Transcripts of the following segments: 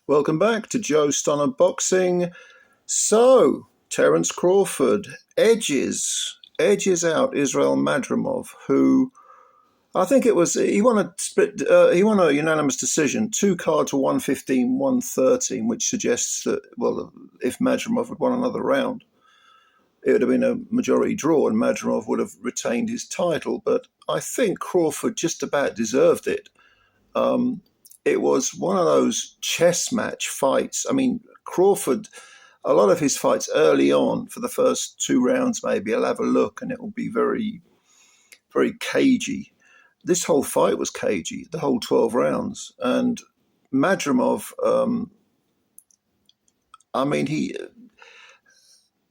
Welcome back to Joe Stunner Boxing. So, Terence Crawford edges out Israil Madrimov, who I think he won a unanimous decision. Two cards were 115, 113, which suggests that, well, if Madrimov had won another round, it would have been a majority draw and Madrimov would have retained his title. But I think Crawford just about deserved it. It was one of those chess match fights. I mean, Crawford, a lot of his fights early on, for the first two rounds maybe, I'll have a look and it will be very, very cagey. This whole fight was cagey, the whole 12 rounds. And Madrimov,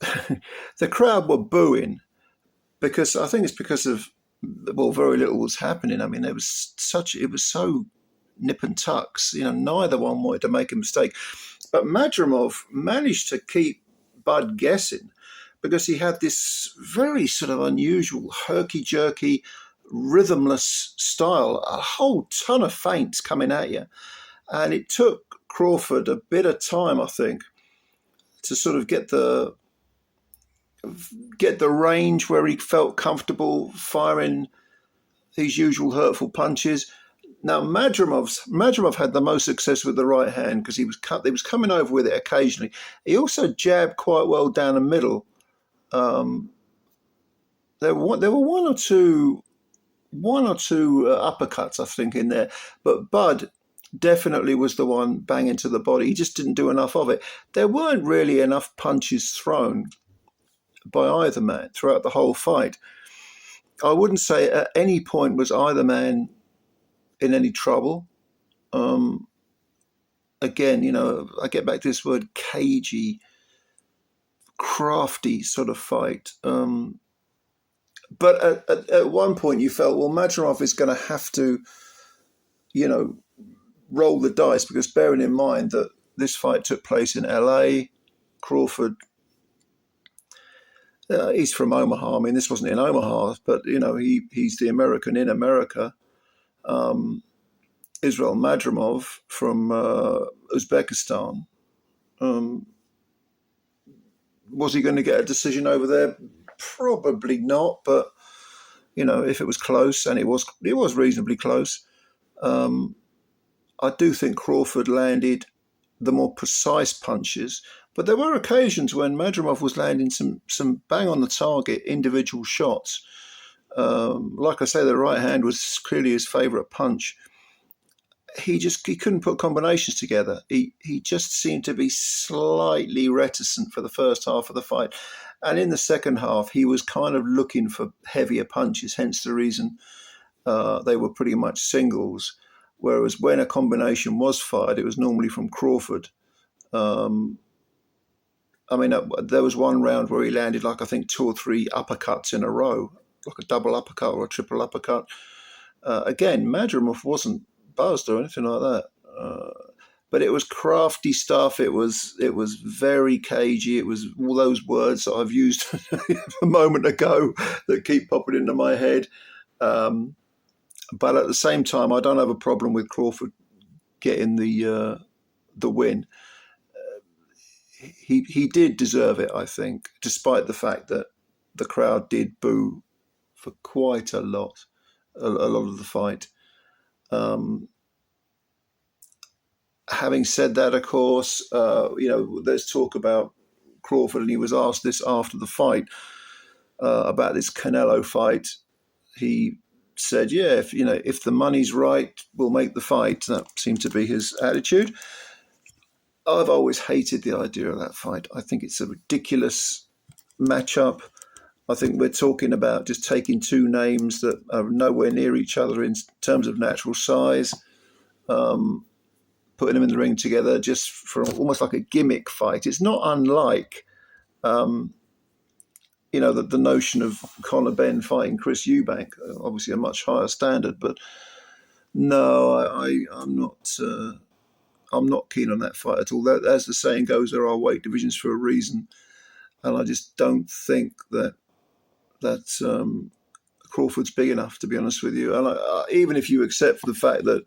the crowd were booing because I think it's because of, well, very little was happening. I mean, it was so nip and tucks. Neither one wanted to make a mistake. But Madrimov managed to keep Bud guessing because he had this very sort of unusual, herky-jerky, rhythmless style, a whole ton of feints coming at you. And it took Crawford a bit of time, I think, to sort of get the range where he felt comfortable firing these usual hurtful punches. Now, Madrimov had the most success with the right hand because he was coming over with it occasionally. He also jabbed quite well down the middle. There were one or two uppercuts, I think, in there, but Bud definitely was the one banging to the body. He just didn't do enough of it. There weren't really enough punches thrown by either man throughout the whole fight. I wouldn't say at any point was either man in any trouble. Again, I get back to this word cagey, crafty sort of fight. But at one point you felt, well, Madrimov is going to have to, roll the dice because bearing in mind that this fight took place in LA, Crawford, he's from Omaha. I mean, this wasn't in Omaha, but, he's the American in America. Israil Madrimov from Uzbekistan. Was he going to get a decision over there? Probably not, but if it was close, and it was reasonably close, I do think Crawford landed the more precise punches. But there were occasions when Madrimov was landing some bang on the target individual shots. Like I say, the right hand was clearly his favourite punch. He couldn't put combinations together. He just seemed to be slightly reticent for the first half of the fight. And in the second half, he was kind of looking for heavier punches, hence the reason they were pretty much singles. Whereas when a combination was fired, it was normally from Crawford. There was one round where he landed I think 2 or 3 uppercuts in a row, like a double uppercut or a triple uppercut. Again, Madrimov wasn't buzzed or anything like that. But it was crafty stuff. It was very cagey. It was all those words that I've used a moment ago that keep popping into my head. But at the same time, I don't have a problem with Crawford getting the win. He did deserve it, I think, despite the fact that the crowd did boo for quite a lot of the fight. Having said that, of course, there's talk about Crawford, and he was asked this after the fight about this Canelo fight. He said, "Yeah, if the money's right, we'll make the fight." That seemed to be his attitude. I've always hated the idea of that fight. I think it's a ridiculous matchup. I think we're talking about just taking two names that are nowhere near each other in terms of natural size, putting them in the ring together just for almost like a gimmick fight. It's not unlike, the notion of Conor Benn fighting Chris Eubank, obviously a much higher standard. But no, I'm not keen on that fight at all. As the saying goes, there are weight divisions for a reason, and I just don't think that Crawford's big enough, to be honest with you. And even if you accept for the fact that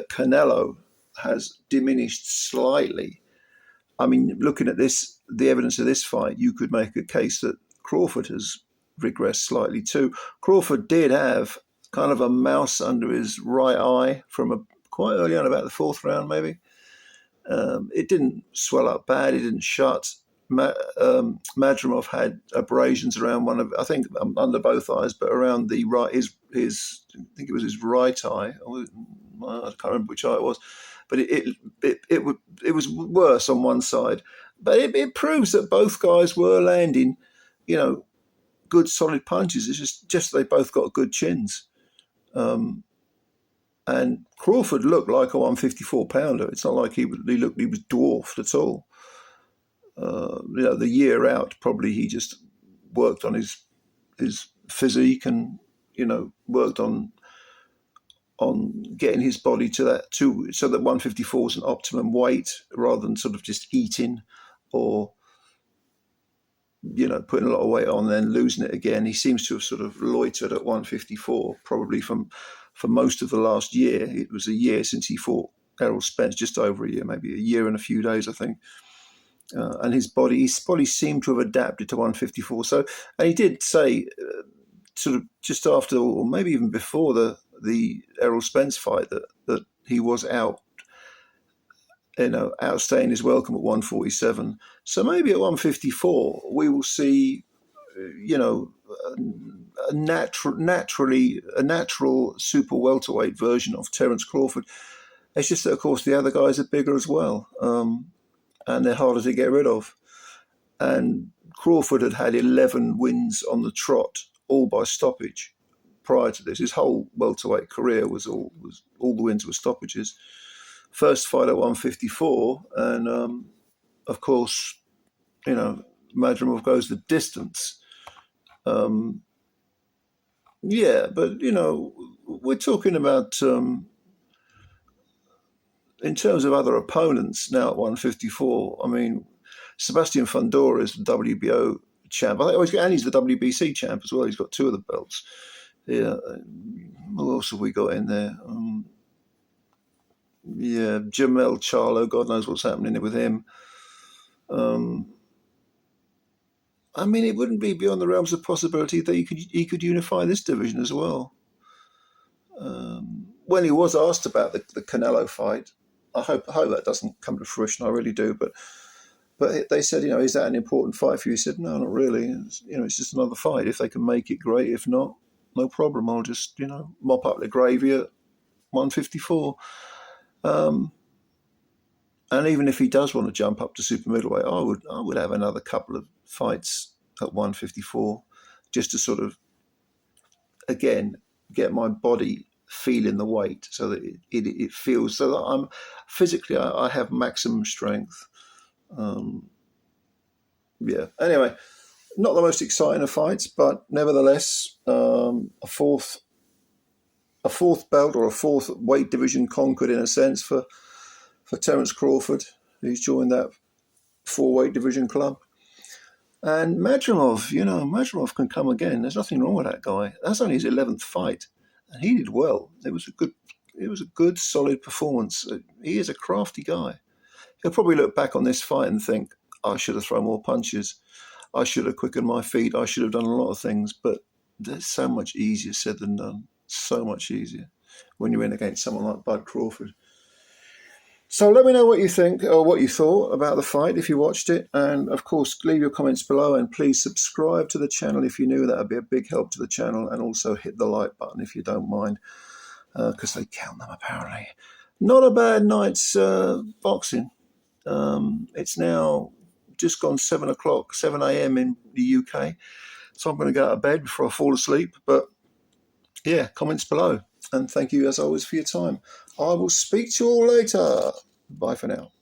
Canelo has diminished slightly. I mean, looking at this, the evidence of this fight, you could make a case that Crawford has regressed slightly too. Crawford did have kind of a mouse under his right eye from quite early on, about the fourth round maybe. It didn't swell up bad. It didn't shut. Madrimov had abrasions around I think under both eyes, but around the right, his I think it was his right eye. I can't remember which eye it was, but it was worse on one side. But it proves that both guys were landing, good solid punches. It's just they both got good chins. And Crawford looked like a 154-pounder. It's not like he was dwarfed at all. The year out, probably he just worked on his physique and worked on getting his body to that so that 154 is an optimum weight, rather than sort of just eating or putting a lot of weight on then losing it again. He seems to have sort of loitered at 154 probably for most of the last year. It was a year since he fought Errol Spence, just over a year, maybe a year and a few days, I think. And his body seemed to have adapted to 154. So, and he did say, sort of just after, or maybe even before the Errol Spence fight, that he was outstaying his welcome at 147. So maybe at 154 we will see, a natural super welterweight version of Terence Crawford. It's just that, of course, the other guys are bigger as well. And they're harder to get rid of. And Crawford had 11 wins on the trot, all by stoppage. Prior to this, his whole welterweight career was all the wins were stoppages. First fight at 154, and of course, Madrimov goes the distance. But we're talking about. In terms of other opponents now at 154, I mean, Sebastian Fundora is the WBO champ. And he's the WBC champ as well. He's got two of the belts. Yeah. Who else have we got in there? Jamel Charlo. God knows what's happening with him. I mean, it wouldn't be beyond the realms of possibility that he could unify this division as well. When he was asked about the Canelo fight, I hope that doesn't come to fruition. I really do. But they said, is that an important fight for you? He said, no, not really. It's just another fight. If they can make it, great. If not, no problem. I'll just, mop up the gravy at 154. And even if he does want to jump up to super middleweight, I would have another couple of fights at 154 just to sort of, again, get my body feeling the weight so that it feels so that I'm physically I have maximum strength. Anyway, not the most exciting of fights, but nevertheless, a fourth belt or a fourth weight division conquered in a sense for Terence Crawford, who's joined that 4-weight division club. And Madrimov can come again. There's nothing wrong with that guy. That's only his 11th fight. And he did well. It was a good, solid performance. He is a crafty guy. He'll probably look back on this fight and think, I should have thrown more punches. I should have quickened my feet. I should have done a lot of things. But there's so much easier said than done. So much easier when you're in against someone like Bud Crawford. So let me know what you think or what you thought about the fight if you watched it. And, of course, leave your comments below and please subscribe to the channel if you're new. That would be a big help to the channel. And also hit the like button if you don't mind, because they count them, apparently. Not a bad night's boxing. It's now just gone 7 a.m. in the UK. So I'm going to go out of bed before I fall asleep. But, yeah, comments below. And thank you, as always, for your time. I will speak to you all later. Bye for now.